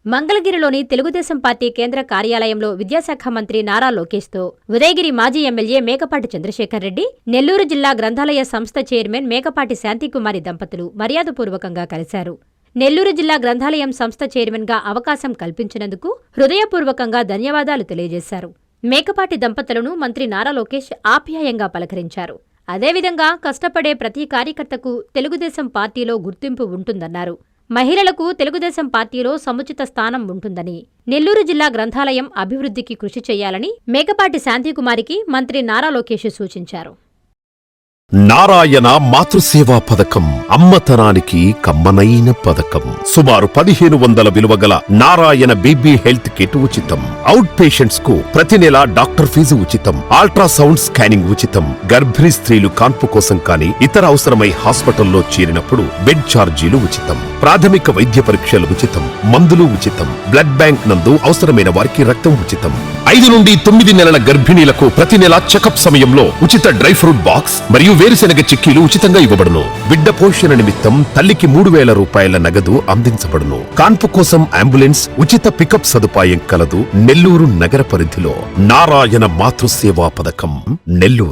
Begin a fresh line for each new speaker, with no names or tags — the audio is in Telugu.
మంగళగిరిలోని తెలుగుదేశం పార్టీ కేంద్ర కార్యాలయంలో విద్యాశాఖ మంత్రి నారా లోకేష్తో ఉదయగిరి మాజీ ఎమ్మెల్యే మేకపాటి చంద్రశేఖర్ రెడ్డి, నెల్లూరు జిల్లా గ్రంథాలయ సంస్థ చైర్మన్ మేకపాటి శాంతికుమారి దంపతులు మర్యాదపూర్వకంగా కలిశారు. నెల్లూరు జిల్లా గ్రంథాలయం సంస్థ చైర్మన్గా అవకాశం కల్పించినందుకు హృదయపూర్వకంగా ధన్యవాదాలు తెలియజేశారు. మేకపాటి దంపతులను మంత్రి నారా లోకేష్ ఆప్యాయంగా పలకరించారు. అదేవిధంగా కష్టపడే ప్రతి కార్యకర్తకు తెలుగుదేశం పార్టీలో గుర్తింపు ఉంటుందన్నారు. మహిళలకు తెలుగుదేశం పార్టీలో సముచిత స్థానం ఉంటుందని, నెల్లూరు జిల్లా గ్రంథాలయం అభివృద్ధికి కృషి చేయాలని మేకపాటి శాంతికుమారికి మంత్రి నారా లోకేష్ సూచించారు.
నారాయణ మాతృసేవా పథకం అమ్మతనానికి కమ్మనైన పథకం. సుమారు 1500 విలువ గల నారాయణ బేబీ హెల్త్ కిట్ ఉచితం. అవుట్ పేషెంట్స్ కు ప్రతి నెల డాక్టర్ ఫీజు ఉచితం. అల్ట్రాసౌండ్ స్కానింగ్ ఉచితం. గర్భిణీ స్త్రీలు కాన్పు కోసం కానీ ఇతర అవసరమై హాస్పిటల్లో చేరినప్పుడు బెడ్ ఛార్జీలు ఉచితం. ప్రాథమిక వైద్య పరీక్షలు ఉచితం. మందులు ఉచితం. బ్లడ్ బ్యాంక్ నందు అవసరమైన వారికి రక్తం ఉచితం. 5 నుండి 9 నెలల గర్భిణీలకు ప్రతి నెల చెకప్ సమయంలో ఉచిత డ్రై ఫ్రూట్ బాక్స్ మరియు వేరుశెనగ చిక్కీలు ఉచితంగా ఇవ్వబడును. బిడ్డ పోషణ నిమిత్తం తల్లికి 3000 రూపాయల నగదు అందించబడును. కాన్పు కోసం అంబులెన్స్ ఉచిత పికప్ సదుపాయం కలదు. నెల్లూరు నగర పరిధిలో నారాయణ మాతృసేవా పథకం, నెల్లూరు.